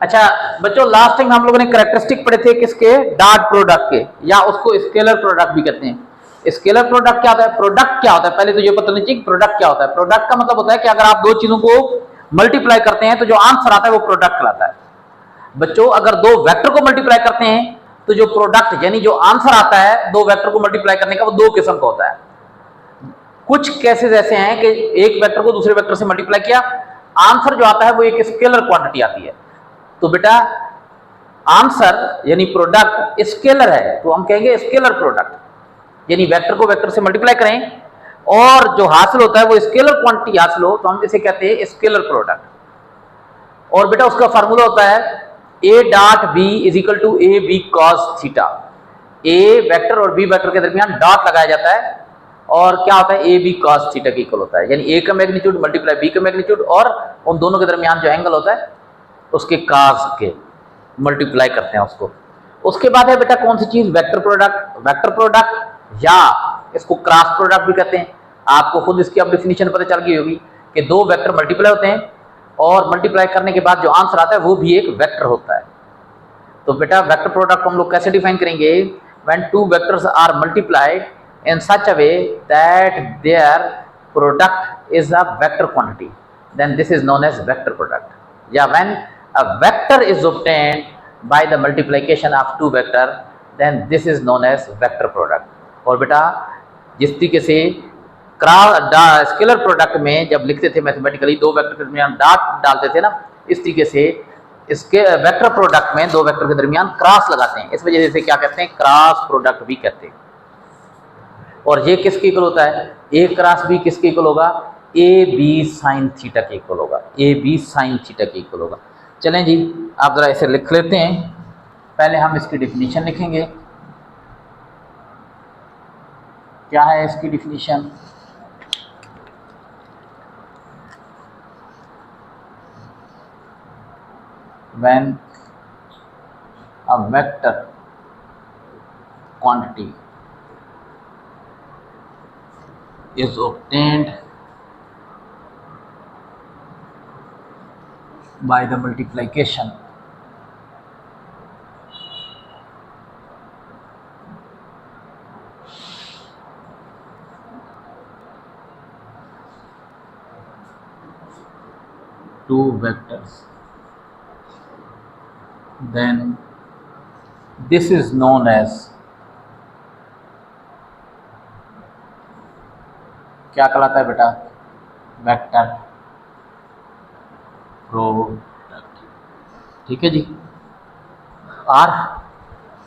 अच्छा बच्चों, last time हम लोगों ने कैरेक्टरिस्टिक पढ़े थे किसके, डॉट प्रोडक्ट के, या उसको स्केलर प्रोडक्ट भी कहते हैं। स्केलर प्रोडक्ट क्या होता है, प्रोडक्ट क्या होता है, पहले तो ये पता नहीं चाहिए प्रोडक्ट क्या होता है। प्रोडक्ट का मतलब होता है कि अगर आप दो चीजों को मल्टीप्लाई करते हैं तो जो आंसर आता है वो प्रोडक्ट कहलाता है। बच्चों अगर दो वेक्टर को मल्टीप्लाई करते हैं तो जो प्रोडक्ट यानी जो आंसर आता है दो वेक्टर को मल्टीप्लाई करने का, वो दो किस्म का होता है। कुछ केसेस ऐसे हैं कि एक वेक्टर को दूसरे वेक्टर से मल्टीप्लाई किया, आंसर जो आता है वो एक स्केलर क्वांटिटी आती है। तो बेटा आंसर यानी प्रोडक्ट स्केलर है तो हम कहेंगे स्केलर प्रोडक्ट, यानी वेक्टर को वेक्टर से मल्टीप्लाई करें और जो हासिल होता है वो स्केलर क्वांटिटी हासिल हो तो हम इसे कहते हैं स्केलर प्रोडक्ट। और बेटा उसका फार्मूला होता है A dot B is equal to A B cos theta. A vector और बी वेक्टर के दरमियान डॉट लगाया जाता है और क्या होता है, ए बी कॉस थीटा के इक्वल होता है, यानी ए का मैग्नीट्यूड मल्टीप्लाई बी का मैग्नीट्यूड और उन दोनों के दरमियान जो एंगल होता है उसके कास के मल्टीप्लाई करते हैं उसको। उसके बाद है बेटा कौन सी चीज, वेक्टर प्रोडक्ट। वेक्टर प्रोडक्ट या इसको क्रॉस प्रोडक्ट भी कहते हैं। आपको खुद इसकी अब डिफिनीशन पता चल गई होगी कि दो वेक्टर मल्टीप्लाई होते हैं और मल्टीप्लाई करने के बाद जो आंसर आता है वो भी एक वेक्टर होता है। तो बेटा वेक्टर प्रोडक्ट हम लोग कैसे डिफाइन करेंगे, when two vectors are multiplied in such a way that their product is a vector quantity, then this is known as vector product. या व्हेन a vector is obtained by the multiplication of two vector, then this is known as vector product। और बेटा जिस तरीके से scalar product में जब लिखते थे मैथमेटिकली दो वेक्टर के दरमियान डॉट डालते थे ना, इस तरीके से इसके वेक्टर प्रोडक्ट में दो वेक्टर के दरमियान क्रॉस लगाते हैं, इस वजह से क्या कहते हैं, क्रॉस प्रोडक्ट भी कहते हैं। और ये किसके इक्वल होता है, ए क्रॉस बी किसके इक्वल होगा, ए बी साइन थीटा के इक्वल होगा, ए बी साइन थीटा के इक्वल होगा। चलें जी आप ज़रा इसे लिख लेते हैं। पहले हम इसकी डिफिनीशन लिखेंगे। क्या है इसकी definition, when a vector quantity is obtained by the multiplication two vectors, then this is known as क्या कहलाता है बेटा, वेक्टर प्रोडक्ट। ठीक है जी, और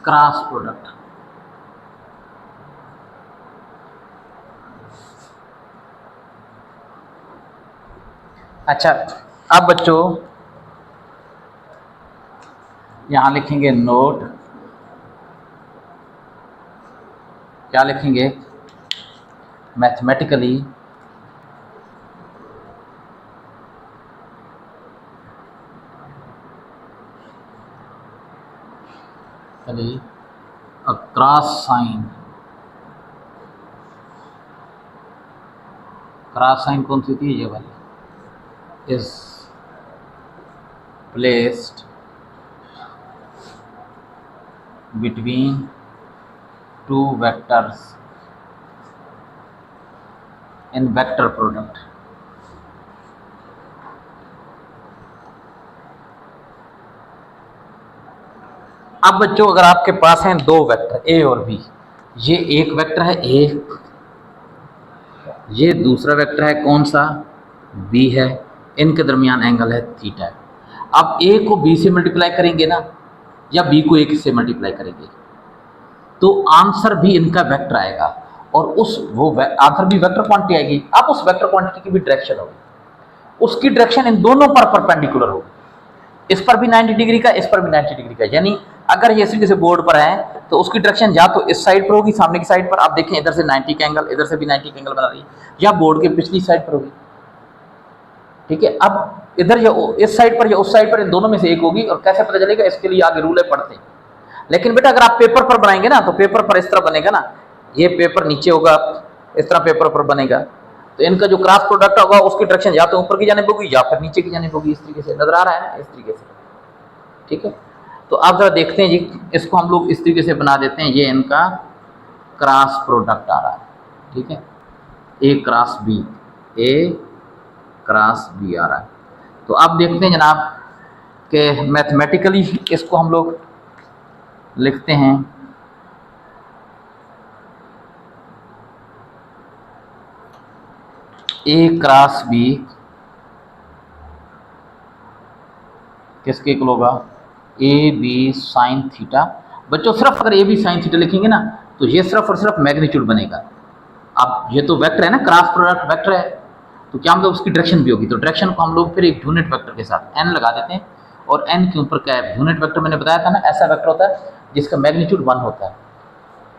क्रॉस प्रोडक्ट। अच्छा अब बच्चों यहां लिखेंगे नोट, क्या लिखेंगे, मैथमेटिकली a cross sign कौन सी थी, ये वाली, is placed between two vectors in vector product। अब बच्चों अगर आपके पास हैं दो वेक्टर ए और बी, ये एक वेक्टर है ए, ये दूसरा वेक्टर है कौन सा, बी है, इनके दरमियान एंगल है थीटा। अब ए को बी से मल्टीप्लाई करेंगे ना, या बी को ए से मल्टीप्लाई करेंगे तो आंसर भी इनका वेक्टर आएगा और उस वो आंसर भी वेक्टर क्वांटिटी आएगी। अब उस वेक्टर क्वांटिटी की भी डायरेक्शन होगी, उसकी डायरेक्शन इन दोनों पर परपेंडिकुलर होगी, इस पर भी 90 डिग्री का, इस पर भी 90 डिग्री का। यानी अगर ये इस तरीके से बोर्ड पर है तो उसकी डायरेक्शन या तो इस साइड पर होगी, सामने की साइड पर, आप देखें इधर से 90 का एंगल, इधर से भी 90 का एंगल बना रही है, या बोर्ड के पिछली साइड पर होगी। ठीक है, अब इधर या इस साइड पर या उस साइड पर, इन दोनों में से एक होगी। और कैसे पता चलेगा, इसके लिए आगे रूल है, पढ़ते हैं। लेकिन बेटा अगर आप पेपर पर बनाएंगे ना तो पेपर पर इस तरह बनेगा ना, ये पेपर नीचे होगा, इस तरह पेपर पर बनेगा, तो इनका जो क्रॉस प्रोडक्ट होगा उसकी डायरेक्शन या तो ऊपर की जानिब होगी या फिर नीचे की जानिब होगी। इस तरीके से नजर आ रहा है ना, इस तरीके से। ठीक है। तो आप जरा देखते हैं जी, इसको हम लोग इस तरीके से बना देते हैं, ये इनका क्रॉस प्रोडक्ट आ रहा है, ठीक है, A cross B, A cross B आ रहा है। तो अब देखते हैं जनाब कि मैथमेटिकली इसको हम लोग लिखते हैं ए क्रॉस बी किसके इक्वल होगा, ए बी साइन थीटा। बच्चों सिर्फ अगर ए बी साइन थीटा लिखेंगे ना तो ये सिर्फ और सिर्फ मैग्नीट्यूड बनेगा। अब ये तो वेक्टर है ना, क्रॉस प्रोडक्ट वेक्टर है, तो क्या मतलब उसकी डायरेक्शन भी होगी। तो डायरेक्शन को हम लोग फिर एक यूनिट वेक्टर के साथ एन लगा देते हैं, और एन के ऊपर क्या है, यूनिट वेक्टर मैंने बताया था ना, ऐसा वेक्टर होता है जिसका मैग्नीट्यूड 1 होता है,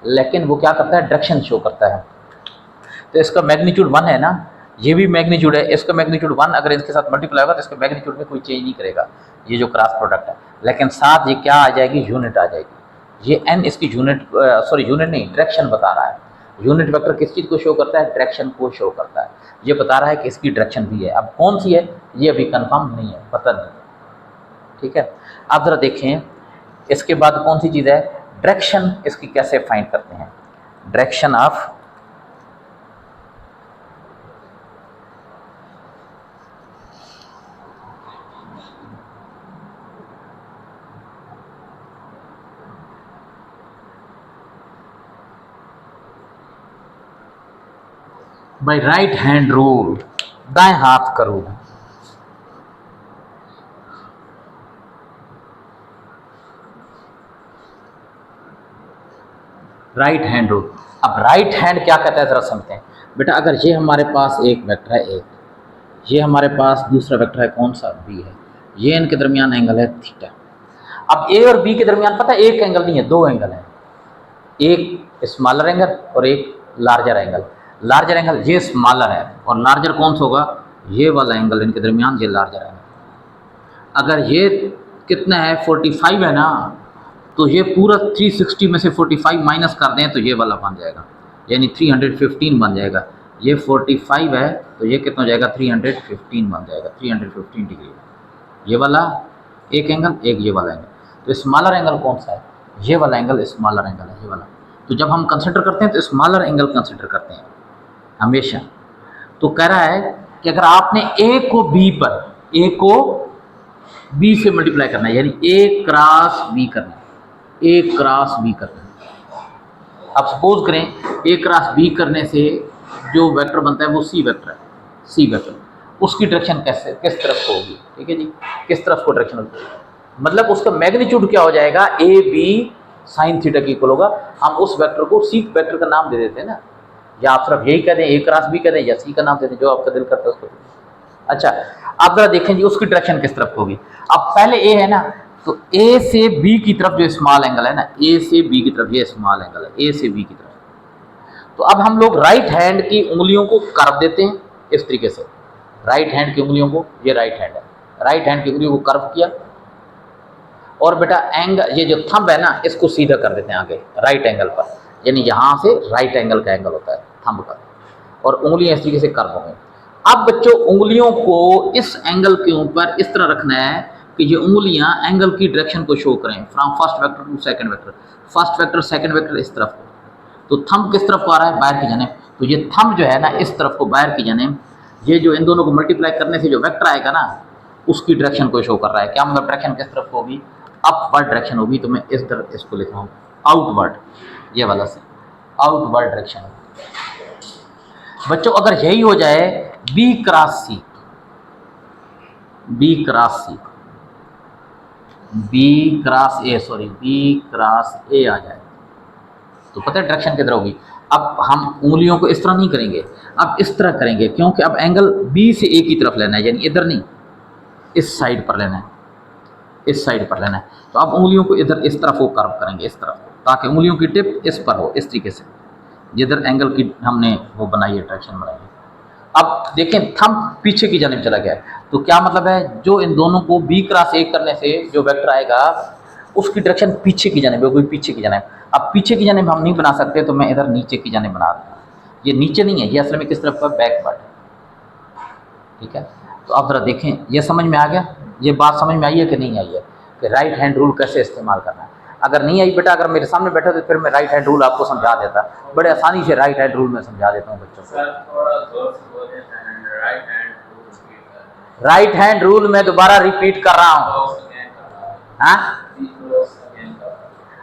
लेकिन वो क्या करता है, डायरेक्शन शो करता है। तो इसका मैग्नीट्यूड 1 है ना, ये भी मैग्नीट्यूड है, इसका मैग्नीट्यूड 1 अगर इसके साथ मल्टीप्लाई होगा तो इसके मैग्नीट्यूड में कोई चेंज नहीं करेगा, ये जो क्रॉस प्रोडक्ट है। लेकिन साथ ये क्या आ जाएगी, यूनिट आ जाएगी। ये एन इसकी यूनिट यूनिट नहीं, डायरेक्शन बता रहा है। यूनिट वेक्टर किस चीज़ को शो करता है, डायरेक्शन को शो करता है। ये बता रहा है कि इसकी डायरेक्शन भी है। अब कौन सी है ये अभी कंफर्म नहीं है, पता नहीं है, ठीक है। आप ज़रा देखें इसके बाद कौन सी चीज़ है, डायरेक्शन इसकी कैसे फाइंड करते हैं, direction of by right hand rule, दाएं हाथ का रूल। Right hand rule. अब राइट हैंड क्या कहता है जरा समझते हैं बेटा। अगर ये हमारे पास एक वेक्टर है एक, ये हमारे पास दूसरा वेक्टर है कौन सा, बी है, ये इनके दरमियान एंगल है थीटा। अब ए और बी के दरमियान पता है एक एंगल नहीं है, दो एंगल है, एक स्मॉलर एंगल और एक लार्जर एंगल। लार्जर एंगल ये स्मॉलर है और लार्जर कौन सा होगा, ये वाला एंगल इनके दरमियान, ये लार्जर एंगल। अगर ये कितना है 45 है ना, तो ये पूरा 360 में से 45 माइनस कर दें तो ये वाला बन जाएगा, यानी 315 बन जाएगा। ये 45 है तो ये कितना हो जाएगा, 315 बन जाएगा, 315 डिग्री। ये वाला एक एंगल, एक ये वाला एंगल। तो स्मॉलर एंगल कौन सा है, ये वाला एंगल स्मॉलर एंगल है, ये वाला। तो जब हम कंसिडर करते हैं तो स्मॉलर एंगल कंसिडर करते हैं हमेशा। तो कह रहा है कि अगर आपने ए को बी पर, ए को बी से मल्टीप्लाई करना है, यानी ए क्रॉस बी करना है, ए क्रॉस बी करना है। अब सपोज करें ए क्रॉस बी करने से जो वेक्टर बनता है वो सी वेक्टर है, सी वेक्टर, उसकी डायरेक्शन कैसे किस तरफ होगी, ठीक है जी, किस तरफ को डायरेक्शन होगी, मतलब उसका मैग्नीट्यूड क्या हो जाएगा, ए बी साइन थीटा की इक्वल होगा। हम उस वेक्टर को सी वेक्टर का नाम दे देते हैं ना, या आप सिर्फ यही कह दें ए क्रॉस बी कह दें, या सी का नाम दे दें, जो आपका दिल करता है उसको। अच्छा आप जरा देखें जी उसकी डायरेक्शन किस तरफ होगी। अब पहले ए है ना, तो ए से बी की तरफ जो स्मॉल एंगल है ना, ए से बी की तरफ ये स्मॉल एंगल है, ए से बी की तरफ। तो अब हम लोग राइट हैंड की उंगलियों को कर्व देते हैं इस तरीके से, राइट हैंड की उंगलियों को, ये राइट हैंड है, राइट हैंड की उंगलियों को कर्व किया, और बेटा एंगल ये जो थंब है ना इसको सीधा कर देते हैं आगे राइट एंगल पर, यानी यहाँ से राइट एंगल का एंगल होता है थंब का, और उंगलियां इस तरीके से कर्व होंगी। अब बच्चों उंगलियों को इस एंगल के ऊपर इस तरह रखना है कि ये उंगलियां एंगल की डायरेक्शन को शो करें, from first vector to second vector, first vector second vector इस तरफ को। तो थंब किस तरफ को आ रहा है, बाहर की जानिब। तो ये थंब जो है ना इस तरफ को, बाहर की जानिब, ये जो इन दोनों को मल्टीप्लाई करने से जो वेक्टर आएगा ना उसकी डायरेक्शन को शो कर रहा है। क्या मतलब डायरेक्शन किस तरफ होगी, अपवर्ड डायरेक्शन होगी। तो मैं इस तरफ इसको लिख रहा हूँ आउटवर्ड, ये वाला से आउटवर्ड डायरेक्शन। बच्चों अगर यही हो जाए B cross C, B cross C, B cross A, sorry B cross A आ जाए तो पता है डायरेक्शन किधर होगी। अब हम उंगलियों को इस तरह नहीं करेंगे, अब इस तरह करेंगे, क्योंकि अब एंगल बी से ए की तरफ लेना है, यानी इधर नहीं इस साइड पर लेना है, इस साइड पर लेना है। तो अब उंगलियों को इधर इस तरफ वो कर्व करेंगे, इस तरफ, ताकि उंगलियों की टिप इस पर हो, इस तरीके से जिधर एंगल की हमने वो बनाई है, डायरेक्शन बनाई है। अब देखें थंब पीछे की जानिब चला गया है, तो क्या मतलब है, जो इन दोनों को बी क्रॉस ए करने से जो वेक्टर आएगा उसकी डायरेक्शन पीछे की जानिब होगी, पीछे की जानिब। अब पीछे की जानिब हम नहीं बना सकते, तो मैं इधर नीचे की जानिब बना दूँगा। ये नीचे नहीं है, ये असल में किस तरफ का, बैकवर्ड, ठीक है। तो आप ज़रा देखें, ये समझ में आ गया, ये बात समझ में आई है कि नहीं आई है, कि राइट हैंड रूल कैसे इस्तेमाल करना है। अगर नहीं आई बेटा, अगर मेरे सामने बैठा तो फिर मैं राइट हैंड रूल आपको समझा देता, बड़े आसानी से राइट हैंड रूल में समझा देता हूँ बच्चों को। राइट हैंड रूल मैं दोबारा रिपीट कर रहा हूँ। हाँ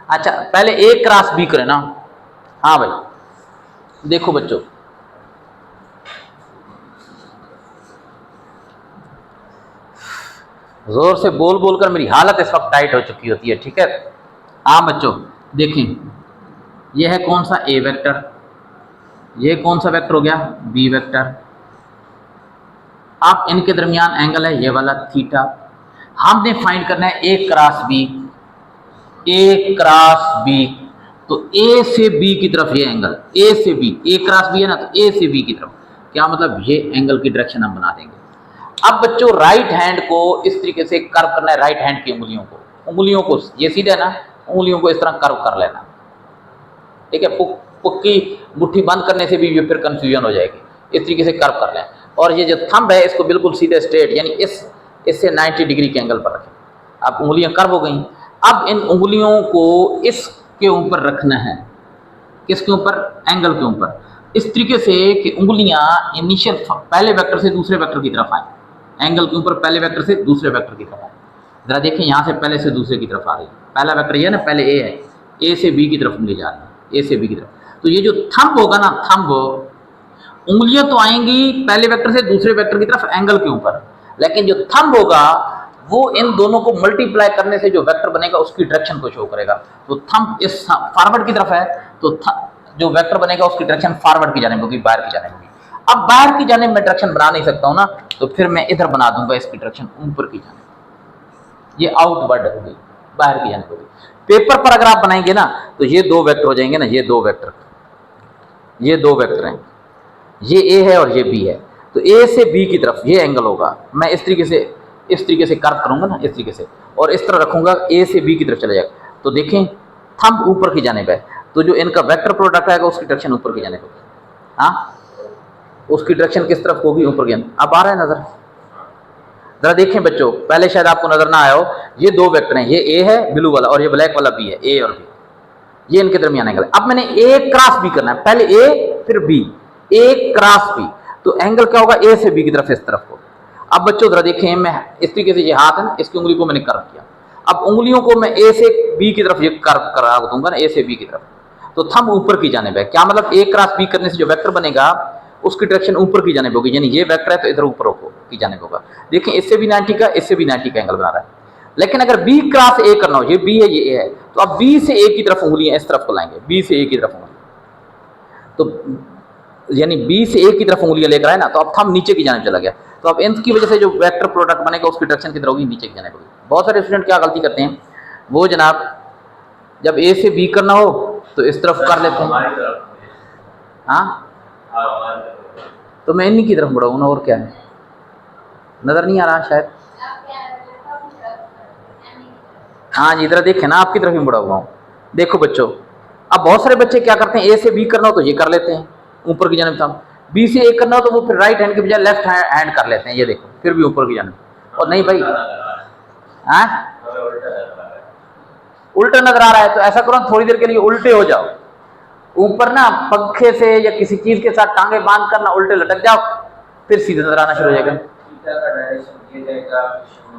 अच्छा, पहले ए क्रॉस बी करें ना। हाँ भाई देखो बच्चों, जोर से बोल बोलकर मेरी हालत इस वक्त टाइट हो चुकी होती है, ठीक है। हाँ बच्चों देखें, यह है कौन सा ए वेक्टर, ये कौन सा वेक्टर हो गया बी वेक्टर। अब इनके दरमियान एंगल है ये वाला थीटा। हमने फाइंड करना है A cross B, A cross B. तो ए से बी की तरफ ये एंगल, ए से बी, ए क्रॉस बी है ना, तो ए से बी की तरफ, क्या मतलब ये एंगल की डायरेक्शन हम बना देंगे। अब बच्चों राइट हैंड को इस तरीके से कर्व करना है, राइट हैंड की उंगलियों को ये सीधा ना, उंगलियों को इस तरह कर्व कर लेना, ठीक है। पुक्की मुट्ठी बंद करने से भी ये फिर कंफ्यूजन हो जाएगी, इस तरीके से कर्व कर लें। और ये जो थंब है इसको बिल्कुल सीधे स्ट्रेट, यानी इससे 90 डिग्री के एंगल पर रखें। अब उंगलियां कर्व हो गई। अब इन उंगलियों को इसके ऊपर रखना है, किसके ऊपर, एंगल के ऊपर, इस तरीके से कि उंगलियां इनिशियल पहले वेक्टर से दूसरे वेक्टर की तरफ आए, एंगल के ऊपर पहले वेक्टर से दूसरे वेक्टर की तरफ आए। जरा देखें यहाँ से पहले से दूसरे की तरफ आ रही है, पहला वेक्टर ये है ना, पहले ए है, ए से बी की तरफ उंगली जा रही है, ए से बी की तरफ। तो ये जो थंब होगा ना, थंब उंगलियां तो आएंगी पहले वेक्टर से दूसरे वेक्टर की तरफ एंगल के ऊपर, लेकिन जो थंब होगा वो इन दोनों को मल्टीप्लाई करने से जो वेक्टर बनेगा उसकी डायरेक्शन को शो करेगा। तो थंब इस फॉरवर्ड की तरफ है, तो जो वेक्टर बनेगा उसकी डायरेक्शन फॉरवर्ड की जानिब होगी, बाहर की जानिब होगी। अब बाहर की जानिब मैं डायरेक्शन बना नहीं सकता हूं ना, तो फिर मैं इधर बना दूंगा इसकी डायरेक्शन ऊपर की जानिब, ये आउटवर्ड होगी, बाहर की जानिब होगी। पेपर पर अगर आप बनाएंगे ना तो ये दो वेक्टर हो जाएंगे ना, ये दो वेक्टर हैं, ये ए है और ये बी है। तो ए से बी की तरफ ये एंगल होगा, मैं इस तरीके से कर्व करूंगा ना, इस तरीके से, और इस तरह रखूंगा, ए से बी की तरफ चला जाएगा। तो देखें थंब ऊपर की जानिब है, तो जो इनका वेक्टर प्रोडक्ट आएगा उसकी डायरेक्शन ऊपर की जानिब होगी। हाँ, उसकी डायरेक्शन किस तरफ होगी, ऊपर की। अब आ रहा है नजर, जरा देखें बच्चों, पहले शायद आपको नजर ना आया हो, ये दो वेक्टर हैं, ये ए है ब्लू वाला और ये ब्लैक वाला बी है, ए और बी, ये इनके दरमियान एंगल है। अब मैंने ए क्रॉस बी करना है, पहले ए फिर बी, ए क्रॉस बी, तो एंगल क्या होगा, ए से बी की तरफ, इस तरफ को। अब बच्चों जरा देखें, मैं इस तरीके से, ये हाथ है ना, इसकी उंगली को मैंने कर्व किया। अब उंगलियों को मैं ए से बी की तरफ ये कर्व करा दूंगा ना, ए से बी की तरफ, तो थंब ऊपर की जानिब है। क्या मतलब, ए क्रॉस बी करने से जो वेक्टर बनेगा उसकी डायरेक्शन ऊपर की जानिब होगी, यानी ये वेक्टर है तो इधर ऊपर की जानिब होगा। देखिए इससे भी 90 का, इससे भी 90 का एंगल बना रहा है। लेकिन अगर बी क्रॉस ए करना हो, ये बी है ये ए है, तो अब बी से ए की तरफ उंगलियां इस तरफ को लाएंगे, बी से ए की तरफ उंगलियां, तो यानी बी से ए की तरफ उंगलियां लेकर आए ना, तो अब थंब नीचे की जानिब चला गया। तो अब इनकी वजह से जो वेक्टर प्रोडक्ट बनेगा उसकी डायरेक्शन किधर होगी, नीचे की जानिब होगी। बहुत सारे स्टूडेंट क्या गलती करते हैं, वो जनाब जब ए से बी करना हो तो इस तरफ कर लेते हैं। हाँ, तो मैं इन्हीं की तरफ बढ़ाऊँ ना, और क्या है, नजर नहीं आ रहा शायद। हाँ जी, इधर देखें ना, आपकी तरफ ही बढ़ा हुआ हूँ। देखो बच्चों, अब बहुत सारे बच्चे क्या करते हैं, ए से बी करना हो तो ये कर लेते हैं ऊपर की जानिब थंब, बी से ए करना हो तो वो फिर राइट हैंड के बजाय लेफ्ट हैंड कर लेते हैं, ये देखो फिर भी ऊपर की जानिब। और नहीं भाई, हाँ उल्टा नजर आ रहा है, तो ऐसा करो थोड़ी देर के लिए उल्टे हो जाओ, ऊपर ना पंखे से या किसी चीज के साथ टांगे बांध कर ना उल्टे लटक जाओ, फिर सीधे नजर आना शुरू हो जाएगा।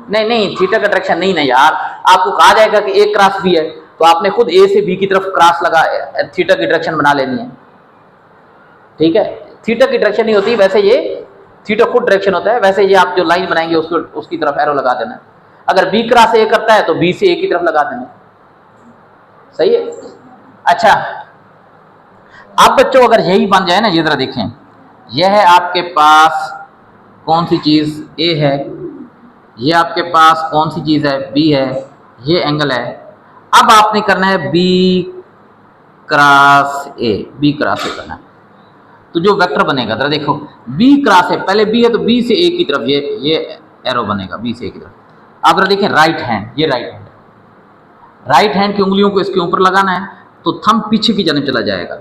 नहीं, थीटा का डायरेक्शन नहीं ना यार, आपको कहा जाएगा कि ए क्रॉस बी है, तो आपने खुद ए से बी की तरफ क्रॉस लगा थीटा की डायरेक्शन बना लेनी है, ठीक है। थीटा की डायरेक्शन नहीं होती वैसे, ये थीटा खुद डायरेक्शन होता है, वैसे ये आप जो लाइन बनाएंगे उसको उसकी तरफ एरो लगा देना। अगर बी क्रॉस ए करता है तो बी से ए की तरफ लगा देना, सही है। अच्छा, अब बच्चों अगर यही बन जाए ना, ये जरा देखें, यह है आपके पास कौन सी चीज, ए है, ये आपके पास कौन सी चीज है, बी है, ये एंगल है। अब आपने करना है B cross A, B cross A करना है, तो जो वेक्टर बनेगा जरा देखो, बी क्रॉस ए, पहले बी है तो बी से ए की तरफ ये एरो बनेगा, बी से ए की तरफ। अब जरा देखें राइट हैंड, ये राइट हैंड की उंगलियों को इसके ऊपर लगाना है, तो थंब पीछे की जानिब चला जाएगा,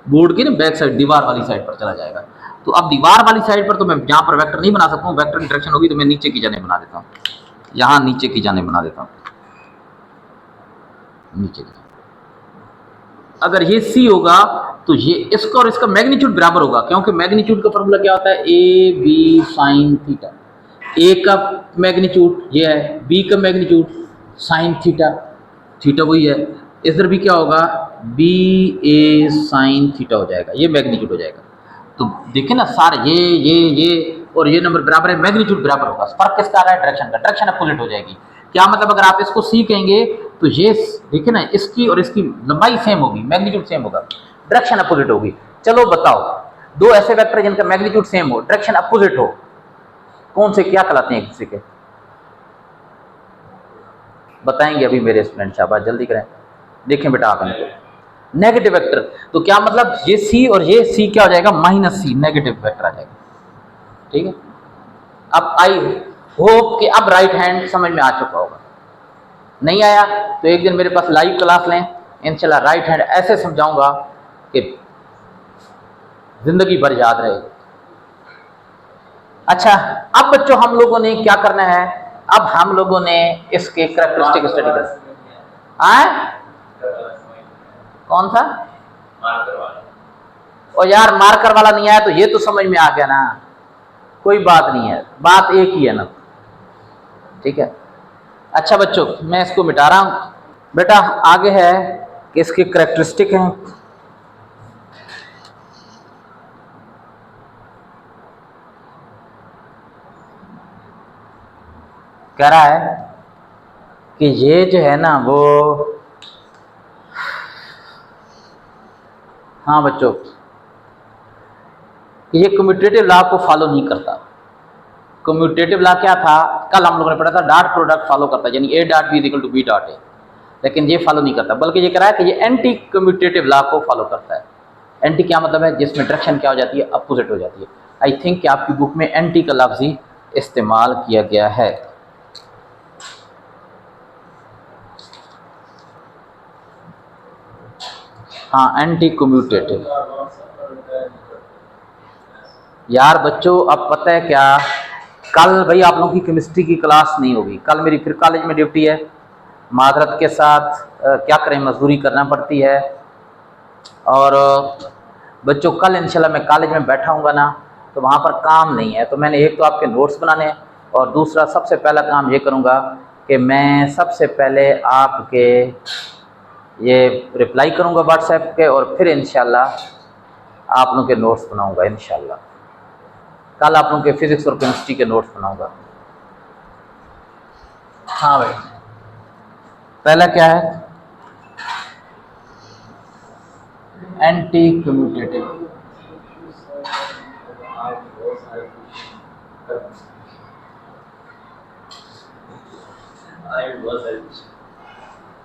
बोर्ड की ना बैक साइड, दीवार वाली साइड पर चला जाएगा। तो अब दीवार वाली साइड पर तो मैं यहाँ पर वेक्टर नहीं बना सकता हूँ, वेक्टर की डायरेक्शन होगी तो मैं नीचे की जानिब बना देता हूँ, यहाँ नीचे की जानिब बना देता हूँ। नीचे की। अगर ये सी होगा तो ये इसका और इसका मैग्नीट्यूड बराबर होगा, क्योंकि मैग्नीट्यूड का फॉर्मूला क्या होता है, ए बी साइन थीटा। ए का मैग्नीट्यूड ये है, बी का मैग्नीट्यूड साइन थीटा, थीटा वही है। इधर भी क्या होगा, बी ए साइन थीटा हो जाएगा, ये मैग्नीट्यूड हो जाएगा। तो देखिए ना सारे ये और ये नंबर बराबर है, मैग्नीट्यूड बराबर होगा। फर्क किसका आ रहा है, डायरेक्शन का, डायरेक्शन अपोजिट हो जाएगी। क्या मतलब, अगर आप इसको सी कहेंगे तो ये देखिए ना, इसकी और इसकी लंबाई सेम होगी, मैग्नीट्यूड सेम होगा, डायरेक्शन अपोजिट होगी। चलो बताओ, दो ऐसे वेक्टर जिनका मैग्नीट्यूड सेम हो, डायरेक्शन अपोजिट हो, कौन से क्या कहलाते हैं एक दूसरे के? बताएंगे अभी मेरे स्टूडेंट, शाबाश जल्दी करें। देखें बेटा आप इनको, नेगेटिव वेक्टर। तो क्या मतलब, ये सी और ये सी क्या हो जाएगा, माइनस सी, नेगेटिव वेक्टर आ जाएगा। ठीक है, अब आई होप कि अब राइट हैंड समझ में आ चुका होगा। नहीं आया तो एक दिन मेरे पास लाइव क्लास लें, इंशाल्लाह राइट हैंड ऐसे समझाऊंगा कि जिंदगी भर याद रहेगी। अच्छा, अब बच्चों हम लोगों ने क्या करना है, अब हम लोगों ने इसके कैरेक्टरिस्टिक स्टडी करना। कौन सा मार्कर वाला? और यार मार्कर वाला नहीं आया तो ये तो समझ में आ गया ना, कोई बात नहीं है, बात एक ही है ना। ठीक है, अच्छा बच्चों मैं इसको मिटा रहा हूं। बेटा आगे है कि इसके कैरेक्टरिस्टिक हैं। कह रहा है कि ये जो है ना वो, हाँ बच्चों, ये कम्यूटेटिव लॉ को फॉलो नहीं करता। कम्यूटेटिव लॉ क्या था, कल हम लोगों ने पढ़ा था, डॉट प्रोडक्ट फॉलो करता है, यानी A dot B equal to B dot A, लेकिन ये फॉलो नहीं करता, बल्कि ये कह रहा है कि ये एंटी कम्यूटेटिव लॉ को फॉलो करता है। एंटी क्या मतलब है, जिसमें डायरेक्शन क्या हो जाती है, अपोजिट हो जाती है। आई थिंक कि आपकी बुक में एंटी का लफ्ज़ ही इस्तेमाल किया गया है। हाँ, एंटी कम्यूटेटिव। यार बच्चों अब पता है क्या, कल भाई आप लोगों की केमिस्ट्री की क्लास नहीं होगी, कल मेरी फिर कॉलेज में ड्यूटी है, मादरत के साथ क्या करें, मजदूरी करना पड़ती है। और बच्चों कल इंशाल्लाह मैं कॉलेज में बैठा हूँगा ना, तो वहाँ पर काम नहीं है, तो मैंने एक तो आपके नोट्स बनाने हैं, और दूसरा सबसे पहला काम ये करूँगा कि मैं सबसे पहले आपके ये रिप्लाई करूँगा व्हाट्सएप के, और फिर इंशाल्लाह आप लोगों के नोट्स बनाऊँगा। इंशाल्लाह कल आप लोगों के फिजिक्स और केमिस्ट्री के नोट्स बनाऊँगा। हाँ भाई, पहला क्या है, एंटी कम्यूटेटिव।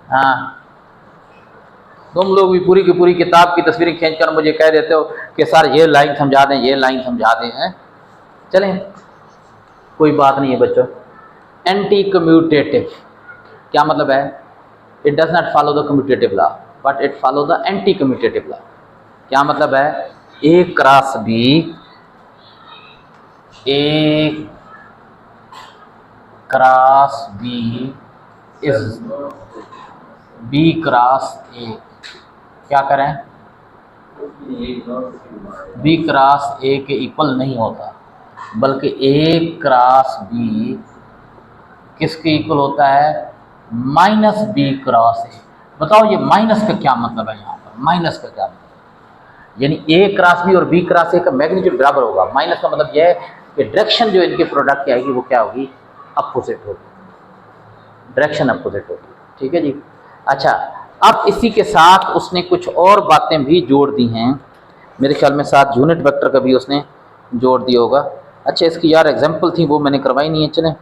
हाँ, तुम लोग भी पूरी की पूरी किताब की तस्वीरें खींचकर मुझे कह देते हो कि सर ये लाइन समझा दें, ये लाइन समझा दें हैं। चलें, कोई बात नहीं है बच्चों। एंटी कम्यूटेटिव क्या मतलब है, it does not follow the commutative law but it follow the anti commutative law. क्या मतलब है, A cross B, A cross B is B cross A. क्या करें, बी क्रॉस ए के इक्वल नहीं होता, बल्कि ए क्रॉस बी किसके इक्वल होता है, माइनस बी क्रॉस ए। बताओ ये माइनस का क्या मतलब है, यहाँ पर माइनस का क्या मतलब है, यानी ए क्रॉस बी और बी क्रॉस ए का मैग्नीट्यूड बराबर होगा। माइनस का मतलब यह है कि डायरेक्शन जो इनके प्रोडक्ट की आएगी वो क्या होगी, अपोजिट होगी, डायरेक्शन अपोजिट होगी। ठीक है जी। अच्छा, अब इसी के साथ उसने कुछ और बातें भी जोड़ दी हैं, मेरे ख्याल में साथ यूनिट वेक्टर का भी उसने जोड़ दिया होगा। अच्छा, इसकी यार एग्जांपल थी वो मैंने करवाई नहीं है, चलें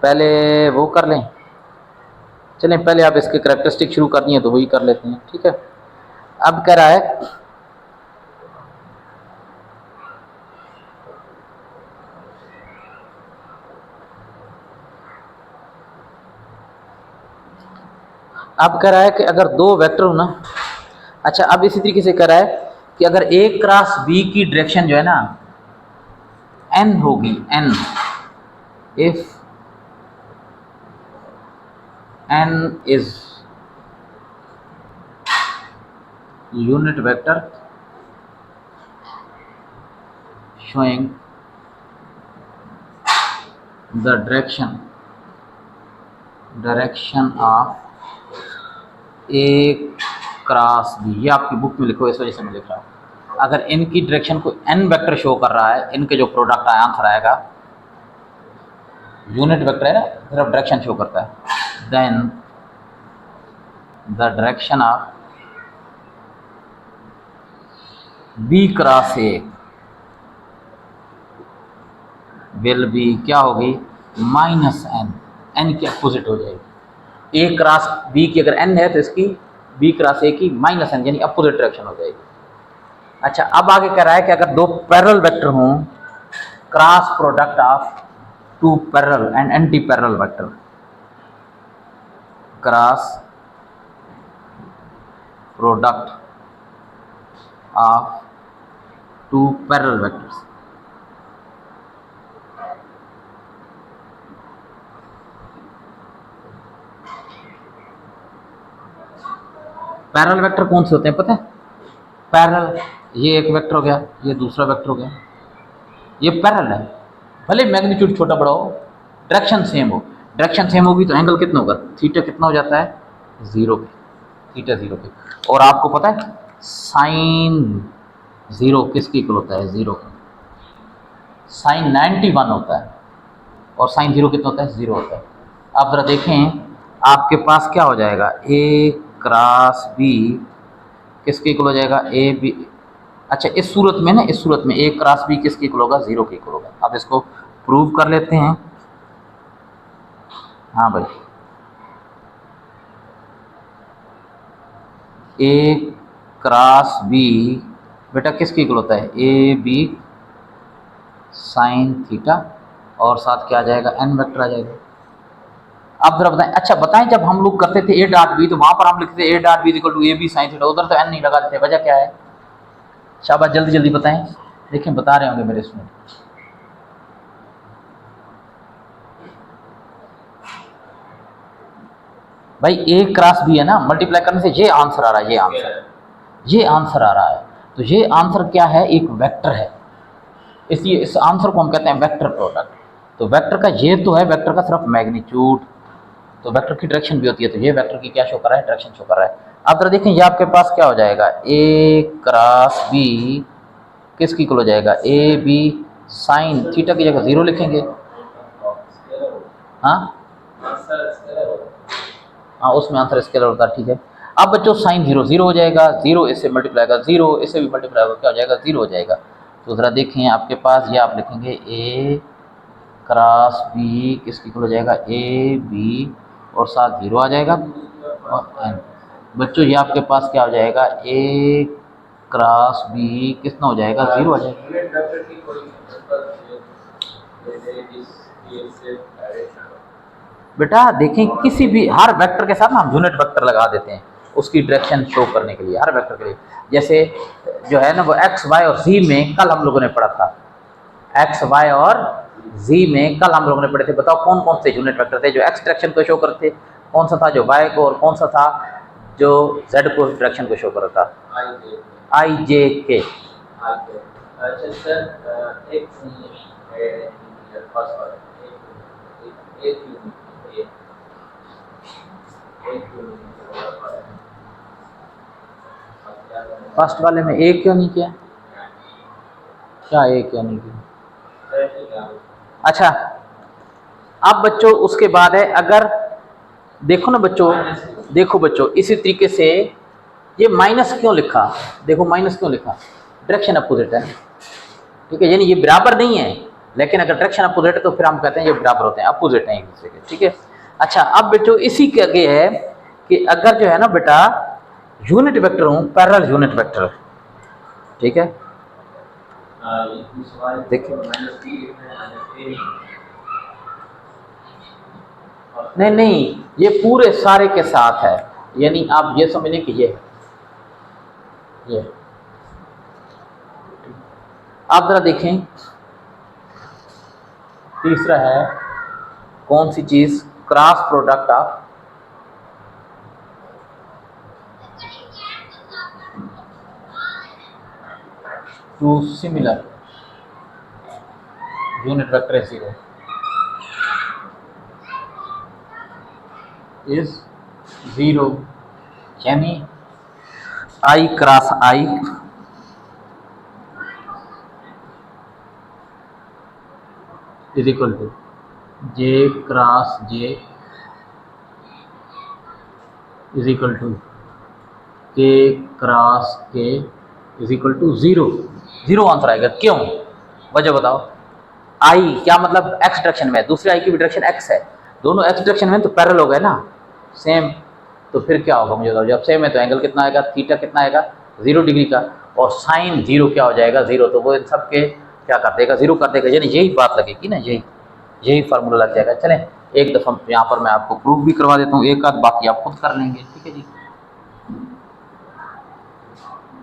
पहले वो कर लें। चलें पहले आप इसके करैक्टरिस्टिक शुरू कर दिए तो वही कर लेते हैं। ठीक है, अब कह रहा है कि अगर दो वेक्टर हो ना, अच्छा अब इसी तरीके से कह रहा है कि अगर ए क्रॉस बी की डायरेक्शन जो है ना एन होगी, n, if n is unit vector showing the direction of A cross B। ये आपकी बुक में लिखो, इस वजह से मैं लिख रहा हूँ। अगर इनकी डायरेक्शन को n वेक्टर शो कर रहा है, इनके जो प्रोडक्ट आंसर आएगा, यूनिट वेक्टर है ना, सिर्फ डायरेक्शन शो करता है, then the direction of B cross A will be क्या होगी, -n। n की अपोजिट हो जाएगी। A क्रॉस B की अगर n है तो इसकी B क्रॉस A की -n यानी अपोजिट डायरेक्शन हो जाएगी। अच्छा, अब आगे कह रहा है कि अगर दो पैरेलल वेक्टर हों, cross product of two parallel and antiparallel vector, cross product of two parallel vectors, parallel vector कौन से होते हैं पता है? पैरेलल, ये एक वेक्टर हो गया, ये दूसरा वेक्टर हो गया, ये पैरेलल है, भले मैग्नीट्यूड छोटा बड़ा हो, डायरेक्शन सेम हो। डायरेक्शन सेम होगी तो एंगल कितना होगा, थीटा कितना हो जाता है, 0 पे, थीटा 0 पे। और आपको पता है साइन 0 किसके इक्वल होता है, 0 का। साइन 91 होता है और साइन 0 कितना होता है, 0 होता है। आप ज़रा देखें, आपके पास क्या हो जाएगा, A क्रॉस B किसके इक्वल हो जाएगा, ए बी। अच्छा, इस सूरत में ना, इस सूरत में A क्रॉस B किसके इक्वल होगा, 0 के इक्वल होगा। अब इसको प्रूव कर लेते हैं। हाँ भाई, A क्रॉस B बेटा किसके इक्वल होता है, ए बी साइन थीटा, और साथ क्या आ जाएगा, n वेक्टर आ जाएगा। आप जरा बताएं, अच्छा बताएं, जब हम लोग करते थे A डॉट बी तो वहां पर हम लिखते थे A dot B equal to A B sine theta, उधर तो n नहीं लगा देते, वजह क्या है? शाबाश, जल्दी जल्दी बताएं, देखें बता रहे होंगे मेरे स्टूडेंट। भाई A क्रॉस B है ना, मल्टीप्लाई करने से ये आंसर आ रहा है, ये आंसर आ रहा है। तो ये आंसर क्या है, एक वेक्टर है, इसलिए इस आंसर को हम कहते हैं वेक्टर प्रोडक्ट। तो वेक्टर का ये तो है, वेक्टर का सिर्फ मैग्नीट्यूड, तो वेक्टर की डायरेक्शन भी होती है, तो ये वेक्टर की क्या शो कर रहा है, डायरेक्शन शो कर रहा है। अब जरा देखें, ये आपके पास क्या हो जाएगा, A क्रॉस B किसकी इक्वल हो जाएगा, ए बी साइन थीटा की जगह 0 लिखेंगे। हाँ हाँ, उसमें आंसर स्केलर होता है, ठीक है। अब बच्चों साइन 0 0 हो जाएगा, 0 इससे मल्टीप्लाई होगा, 0 इससे भी मल्टीप्लाई होगा, क्या हो जाएगा, 0 हो जाएगा। तो ज़रा देखें आपके पास, ये आप लिखेंगे A क्रॉस B किसकी इक्वल हो जाएगा, ए बी और साथ 0 आ जाएगा, और n। बच्चों ये आपके पास क्या हो जाएगा, A क्रॉस B कितना हो जाएगा, 0 आ जाएगा। बेटा देखें, किसी भी हर वेक्टर के साथ ना हम यूनिट वेक्टर लगा देते हैं उसकी डायरेक्शन शो करने के लिए, हर वेक्टर के लिए। जैसे जो है ना वो एक्स वाई और जी में कल हम लोगों ने पढ़ा था, एक्स वाई और जी में कल हम लोगों ने पढ़े थे। बताओ कौन कौन से यूनिट वेक्टर थे जो एक्स डायरेक्शन को शो करते, कौन सा था जो वाई को, और कौन सा था जो जेड को डायरेक्शन को शो कर रहा था, आई जे के। फर्स्ट वाले में ए क्यों नहीं किया, क्या ए क्यों नहीं किया? अच्छा, अब बच्चों उसके बाद है, अगर देखो ना बच्चों, देखो बच्चों इसी तरीके से ये माइनस क्यों लिखा, देखो माइनस क्यों लिखा, डायरेक्शन अपोजिट है, ठीक है, यानी ये बराबर नहीं है, लेकिन अगर डायरेक्शन अपोजिट है तो फिर हम कहते हैं ये बराबर होते हैं, अपोजिट हैं एक दूसरे के, ठीक है। अच्छा, अब बच्चों इसी के आगे है कि अगर जो है ना बेटा यूनिट वेक्टर हूँ, पैरेलल यूनिट वेक्टर, ठीक है, देखिए नहीं नहीं, ये पूरे सारे के साथ है, यानी आप ये समझ लें कि ये आप जरा देखें, तीसरा है कौन सी चीज, cross product of two similar unit vector है 0 इज 0, यानी I cross I is equal to J cross J is equal to K cross K is equal to 0। 0 answer आएगा। क्यों? वजह बताओ। I क्या मतलब x डायरेक्शन में है, दूसरे I की भी डायरेक्शन x है, दोनों x डायरेक्शन में तो पैरेलल हो गए ना, सेम। तो फिर क्या होगा मुझे बताओ, जब सेम है तो एंगल कितना आएगा, थीटा कितना आएगा, 0 डिग्री का, और साइन 0 क्या हो जाएगा, 0। तो वो इन सब के क्या कर देगा, 0 कर देगा, यानी यही बात लगेगी ना, यही फार्मूला लग जाएगा। चलें एक दफ़ा यहाँ पर मैं आपको प्रूफ भी करवा देता हूँ, एक आध बाकी आप खुद कर लेंगे, ठीक है जी।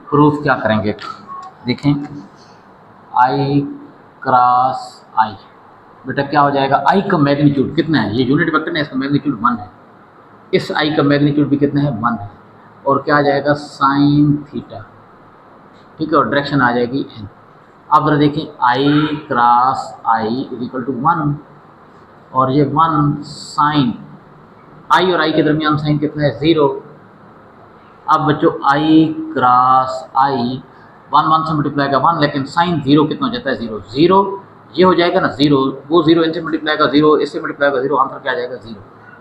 प्रूफ क्या करेंगे, देखें, I क्रॉस I बेटा क्या हो जाएगा, I का मैग्नीट्यूड कितना है, ये यूनिट वेक्टर है, इसका मैग्नीट्यूड 1 है, इस I का मैग्नीट्यूड भी कितना है, 1 है, और क्या आ जाएगा, साइन थीटा, ठीक है, और डायरेक्शन आ जाएगी n। अब देखें I cross I is equal to 1, और ये 1 साइन I और I के दरमियान साइन कितना है, 0। अब बच्चों I क्रॉस I 1 से मल्टीप्लाई का 1, लेकिन साइन 0 कितना हो जाता है, 0। 0 ये हो जाएगा ना 0, वो 0 इनसे मल्टीप्लाई का 0, इससे मल्टीप्लाई का 0, आंसर क्या आ जाएगा, 0।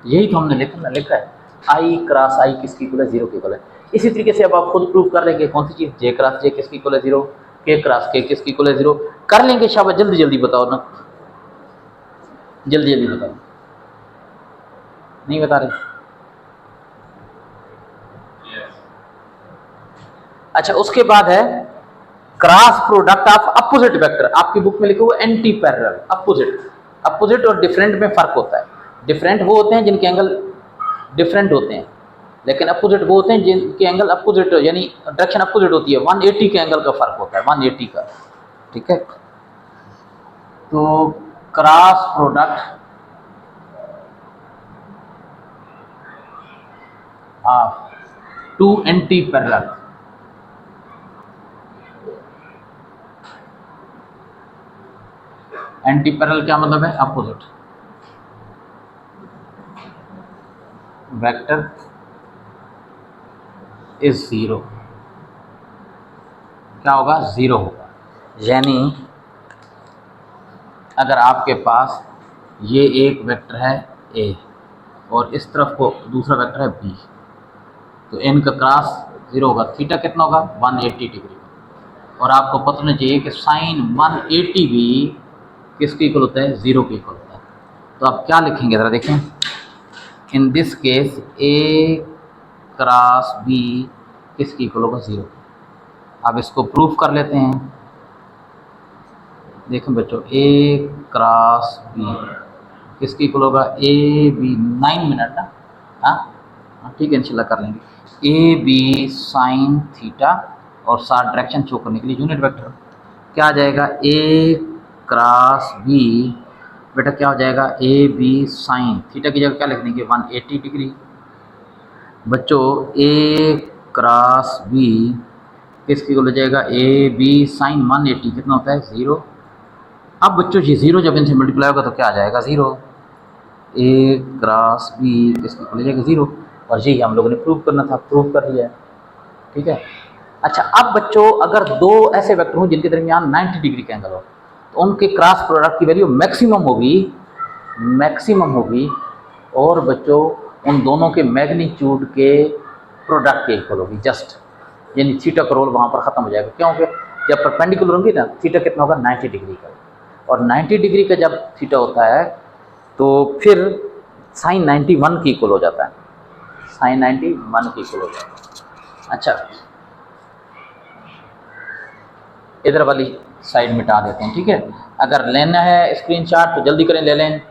यही तो हमने लिखा है, I क्रॉस I किसकी इक्वल है, 0 की इक्वल है। इसी तरीके से अब आप खुद प्रूव कर लेंगे, कौन सी चीज़, J क्रॉस J किसकी इक्वल है, 0, K क्रॉस K किसकी इक्वल है, 0, कर लेंगे। शाबाश, जल्दी जल्दी बताओ ना, जल्दी जल्दी बताओ, नहीं बता रहे। अच्छा, उसके बाद है cross product of opposite vector, आपकी बुक में लिखा हुआ एंटी पैरेलल। अपोजिट और डिफरेंट में फर्क होता है। डिफरेंट वो होते हैं जिनके एंगल डिफरेंट होते हैं, लेकिन अपोजिट वो होते हैं जिनके एंगल अपोजिट, यानी डायरेक्शन अपोजिट होती है। 180 के एंगल का फर्क होता है, 180 का, ठीक है। तो cross product of two anti parallel, anti parallel क्या मतलब है, अपोजिट वेक्टर इज 0, क्या होगा, 0 होगा। यानी अगर आपके पास ये एक वेक्टर है A और इस तरफ को दूसरा वेक्टर है B, तो इनका क्रॉस 0 होगा। थीटा कितना होगा, 180 डिग्री, और आपको पता होना चाहिए कि साइन 180 भी किसके इक्वल होता है, 0 के इक्वल होता है। तो आप क्या लिखेंगे ज़रा देखें, in this case A cross B किसकी इक्वल होगा, 0। अब इसको प्रूफ कर लेते हैं। देखें बच्चों, A क्रॉस B किसकी इक्वल होगा, AB 9 मिनट ना, हाँ ठीक है, इंशाल्लाह कर लेंगे। AB साइन थीटा, और साथ डायरेक्शन शो करने के लिए यूनिट वेक्टर क्या आ जाएगा, A क्रॉस B बेटा क्या हो जाएगा, AB साइन थीटा की जगह क्या लिख देंगे, 180 डिग्री। बच्चों A क्रॉस B किसकी इक्वल हो जाएगा, AB साइन 180 कितना होता है, 0। अब बच्चों ये 0 जब इनसे मल्टीप्लाई होगा तो क्या आ जाएगा, 0। A क्रॉस B किसकी इक्वल हो जाएगा, 0। और यही हम लोगों ने प्रूव करना था, प्रूव कर लिया है, ठीक है। अच्छा, अब बच्चों अगर दो ऐसे वेक्टर हों जिनके दरमियान 90 डिग्री का एंगल हो, तो उनके क्रॉस प्रोडक्ट की वैल्यू मैक्सिमम होगी, और बच्चों उन दोनों के मैग्नीट्यूड के प्रोडक्ट के इक्वल होगी, जस्ट, यानी थीटा का रोल वहाँ पर ख़त्म हो जाएगा। क्योंकि जब परपेंडिकुलर होंगी ना, थीटा कितना होगा, 90 डिग्री का, और 90 डिग्री का जब थीटा होता है तो फिर साइन 91 की इक्वल हो जाता है, साइन 91 की इक्वल हो जाता है। अच्छा, इधर वाली साइड मिटा देते हैं, ठीक है। अगर लेना है स्क्रीनशॉट तो जल्दी करें, ले लें।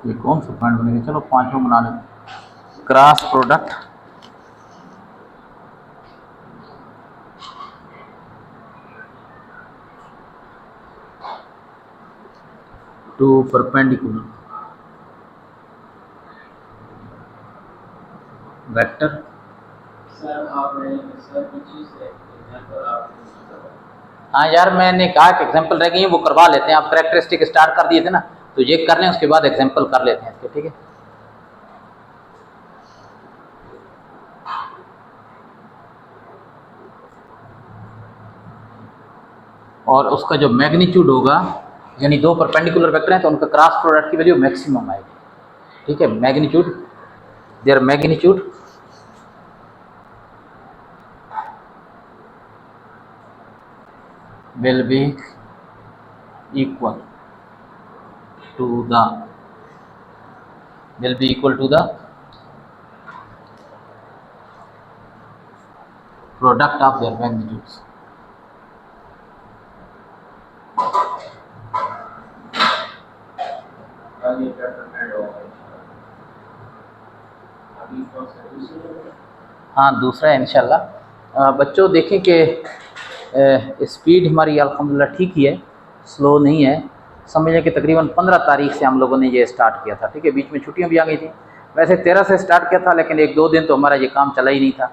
ये कौन सा पॉइंट बनेगा, चलो 5 बना लें। Cross product two perpendicular vector. हाँ यार, मैंने कहा कि एग्जाम्पल रह गई है, वो करवा लेते हैं। आप करेक्टरिस्टिक स्टार्ट कर दिए थे ना, तो ये कर लें, उसके बाद एग्जाम्पल कर लेते हैं इसके, ठीक है। और उसका जो मैग्नीट्यूड होगा, यानी दो परपेंडिकुलर वेक्टर हैं तो उनका क्रॉस प्रोडक्ट की वैल्यू मैक्सिमम आएगी, ठीक है। Magnitude, there magnitude will be equal to the product of their magnitudes. हाँ, दूसरा है इंशाल्लाह। बच्चों देखें कि स्पीड हमारी अल्हम्दुलिल्लाह ठीक ही है, स्लो नहीं है। समझिए कि तकरीबन 15 तारीख से हम लोगों ने ये स्टार्ट किया था, ठीक है। बीच में छुट्टियां भी आ गई थी। वैसे 13 से स्टार्ट किया था, लेकिन 1-2 दिन तो हमारा ये काम चला ही नहीं था।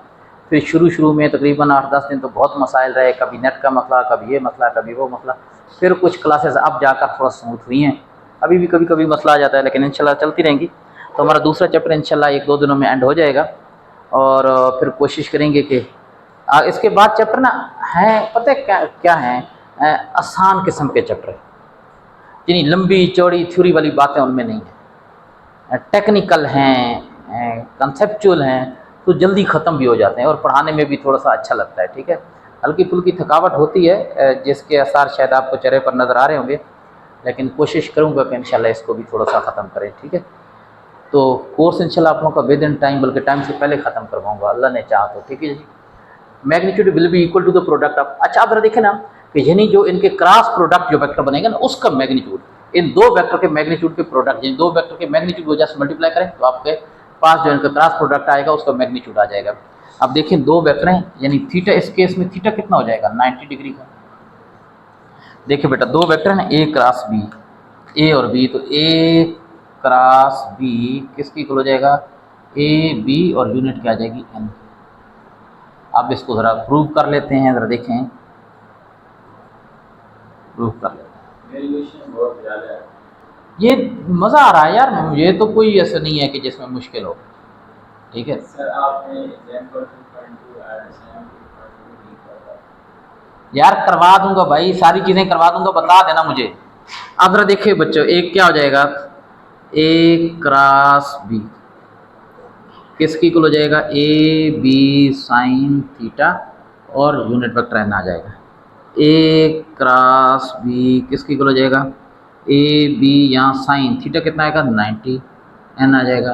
फिर शुरू में तकरीबन 8-10 दिन तो बहुत मसाइल रहे, कभी नेट का मसला, कभी ये मसला, कभी वो मसला। फिर कुछ क्लासेस अब जाकर थोड़ा स्मूथ हुई हैं। अभी भी कभी कभी मसला आ जाता है, लेकिन इंशाल्लाह चलती रहेंगी। तो हमारा दूसरा चैप्टर इंशाल्लाह 1-2 दिनों में एंड हो जाएगा। और फिर कोशिश करेंगे कि इसके बाद चैप्टर ना है, पता है क्या क्या है, आसान किस्म के चैप्टर है, यानी लंबी चौड़ी थ्योरी वाली बातें उनमें नहीं है। टेक्निकल हैं, कंसेप्चुअल हैं, तो जल्दी ख़त्म भी हो जाते हैं और पढ़ाने में भी थोड़ा सा अच्छा लगता है, ठीक है। हल्की फुल्की थकावट होती है, जिसके असर शायद आपको चेहरे पर नज़र आ रहे होंगे, लेकिन कोशिश करूँगा कि इंशाल्लाह इसको भी थोड़ा सा ख़त्म करें, ठीक है। तो कोर्स इंशाल्लाह आप लोगों का विद इन टाइम, बल्कि टाइम से पहले ख़त्म करवाऊँगा, अल्लाह ने चाहा तो, ठीक है जी। Magnitude will be equal to the product of, अच्छा आप जरा देखें ना कि यानी जो इनके क्रॉस प्रोडक्ट जो वेक्टर बनेगा ना, उसका मैग्नीट्यूड, इन दो वेक्टर के मैग्नीट्यूड के प्रोडक्ट, यानी दो वेक्टर के मैग्नीट्यूड को जस्ट मल्टीप्लाई करें तो आपके पास जो इनका क्रॉस प्रोडक्ट आएगा उसका मैग्नीट्यूड आ जाएगा। अब देखिए दो वेक्टर हैं, यानी थीटा, इस केस में थीटा कितना हो जाएगा, 90 डिग्री का। देखिए बेटा, दो वेक्टर हैं ए क्रॉस बी, ए और बी, तो ए क्रॉस बी किसकी इक्वल हो जाएगा, ए बी, और यूनिट क्या आ जाएगी, एन। अब इसको ज़रा प्रूव कर लेते हैं, ज़रा देखें, प्रूव कर लेते हैं। ये मज़ा आ रहा है यार, ये तो कोई ऐसा नहीं है कि जिसमें मुश्किल हो, ठीक है। सर आपने यार करवा दूंगा भाई, सारी चीज़ें करवा दूंगा, बता देना मुझे। अब जरा देखिए बच्चों, एक क्या हो जाएगा, ए क्रॉस बी किसकी इक्वल हो जाएगा, ए बी साइन थीटा, और यूनिट वेक्टर एन आ जाएगा। ए क्रॉस बी किसकी इक्वल हो जाएगा, ए बी, यहाँ साइन थीटा कितना आएगा, 90, एन आ जाएगा।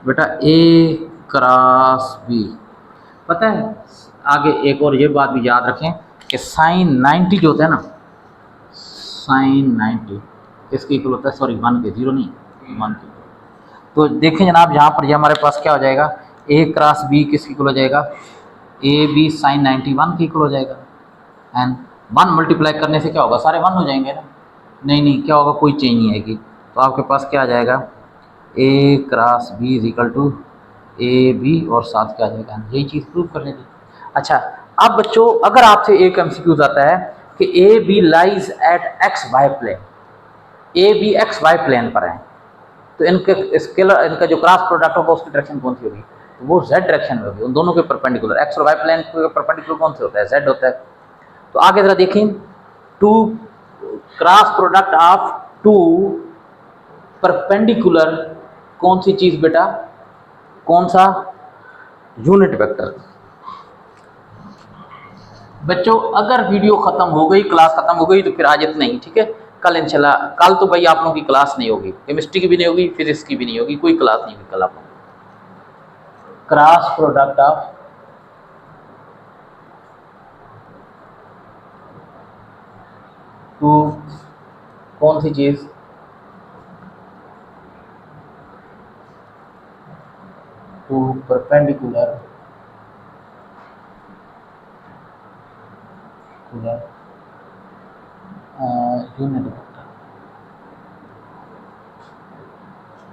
बेटा ए क्रॉस बी, पता है आगे एक और ये बात भी याद रखें कि साइन 90 जो होता है ना, साइन 90 किसकी इक्वल होता है, सॉरी 1 के, 0 नहीं, 1 के। तो देखें जनाब, यहाँ पर ये हमारे पास क्या हो जाएगा, ए क्रॉस बी किसकी इक्वल हो जाएगा, ए बी साइन 91 की इक्वल हो जाएगा। एंड 1 मल्टीप्लाई करने से क्या होगा, सारे 1 हो जाएंगे ना, नहीं क्या होगा, कोई चेंज नहीं आएगी। तो आपके पास क्या आ जाएगा, A cross B is equal to A B, और साथ क्या आ जाएगा, यही चीज़ प्रूव करने की। अच्छा अब बच्चों, अगर आपसे एक एमसीक्यूज आता है कि A B lies at X Y plane, A B X Y plane पर है, तो इनके स्केलर, इनका जो क्रॉस प्रोडक्ट होगा उसकी डायरेक्शन कौन सी होगी, तो वो जेड डायरेक्शन में होगी, उन दोनों के परपेंडिकुलर। एक्स और वाई प्लेन के परपेंडिकुलर कौन से होता है, जेड होता है। तो आगे जरा देखें, two cross product of two perpendicular, कौन सी चीज़ बेटा, कौन सा, यूनिट वेक्टर। बच्चों अगर वीडियो ख़त्म हो गई, क्लास ख़त्म हो गई, तो फिर आज इतना ही, ठीक है। कल इंशाल्लाह, कल तो भाई आप लोगों की क्लास नहीं होगी, केमिस्ट्री की भी नहीं होगी, फिजिक्स की भी नहीं होगी, कोई क्लास नहीं होगी कल आप लोगों। क्रॉस प्रोडक्ट ऑफ टू, कौन सी चीज़, टू परपेंडिकुलर यूनिट वेक्टर,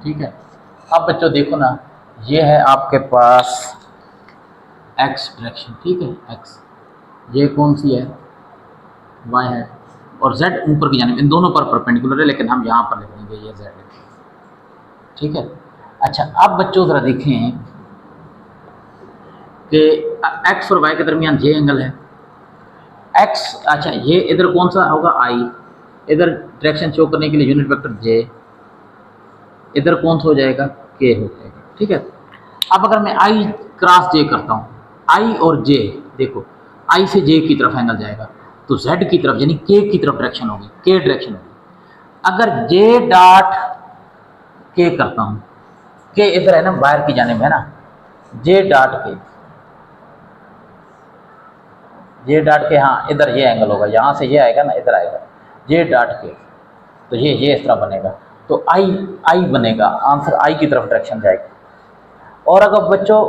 ठीक है। अब बच्चों देखो ना, ये है आपके पास एक्स डायरेक्शन, ठीक है, एक्स, ये कौन सी है, y है, और z ऊपर की जानिब, इन दोनों पर परपेंडिकुलर है, लेकिन हम यहाँ पर लिख देंगे ये z है। ठीक है। अच्छा, अब बच्चों ज़रा देखें कि x और y के दरमियान j एंगल है। x, अच्छा ये इधर कौन सा होगा i, इधर डायरेक्शन शो करने के लिए यूनिट वेक्टर j, इधर कौन सा हो जाएगा k हो जाएगा। ठीक है। अब अगर मैं i क्रॉस j करता हूँ, i और j, देखो i से j की तरफ एंगल जाएगा तो z की तरफ यानी k की तरफ डायरेक्शन होगी, k डायरेक्शन होगी। अगर j डॉट k करता हूँ, k इधर है ना, बाहर की जानिब है ना, j dot k, j dot के, हाँ इधर ये एंगल होगा, यहाँ से ये आएगा ना, इधर आएगा j डॉट के, तो ये इस तरह बनेगा, तो I बनेगा, आंसर I की तरफ डायरेक्शन जाएगी। और अगर बच्चों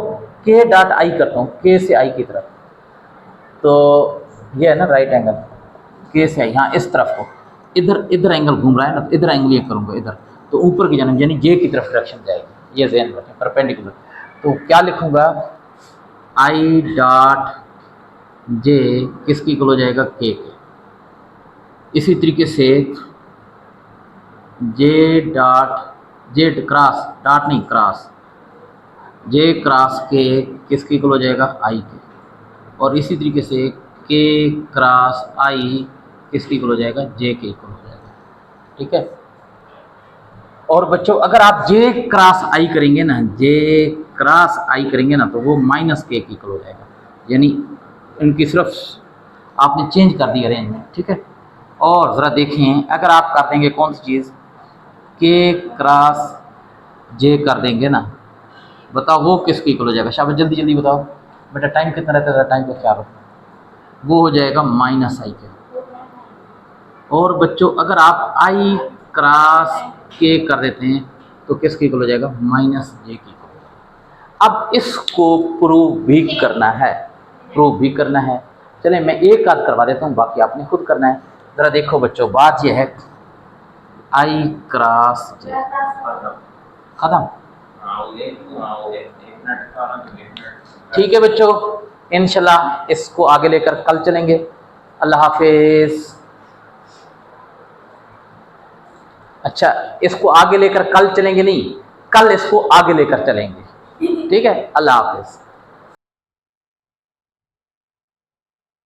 k डॉट I करता हूँ, k से I की तरफ, तो ये है ना राइट एंगल, k से I, हाँ इस तरफ को, इधर एंगल घूम रहा है ना, तो इधर एंगल ये करूँगा इधर, तो ऊपर की जानिब यानी j की तरफ डायरेक्शन जाएगी, ये ध्यान रखें, परपेंडिकुलर। तो क्या लिखूँगा, I डॉट j किसकी इक्वल हो जाएगा, k के। इसी तरीके से j क्रॉस, डॉट नहीं क्रॉस, j क्रॉस k किसकी इक्वल हो जाएगा, i के। और इसी तरीके से k क्रॉस i किसकी इक्वल हो जाएगा, j के इक्वल हो जाएगा। ठीक है। और बच्चों अगर आप j क्रॉस i करेंगे ना, j क्रॉस i करेंगे ना, तो वो माइनस k की इक्वल हो जाएगा, यानी इनकी सिर्फ आपने चेंज कर दी अरेंजमेंट। ठीक है। और ज़रा देखें, अगर आप कर देंगे कौन सी चीज़, k क्रॉस j कर देंगे ना, बताओ वो किसकी इक्वल हो जाएगा, शाबाश जल्दी जल्दी बताओ बेटा, टाइम कितना रहता है, टाइम का ख्याल रखो, वो हो जाएगा माइनस i के। और बच्चों अगर आप i क्रॉस k कर देते हैं तो किसकी इक्वल हो जाएगा, माइनस j की इक्वल। अब इसको प्रूव भी करना है, चलें मैं एक आध करवा देता हूँ, बाकी आपने खुद करना है। ज़रा देखो बच्चों, बात यह है i क्रॉस j खत्म। ठीक है बच्चों, इंशाल्लाह इसको आगे लेकर कल चलेंगे। अल्लाह हाफिज। अच्छा, इसको आगे लेकर कल चलेंगे नहीं, कल इसको आगे लेकर चलेंगे। ठीक है, अल्लाह हाफिज।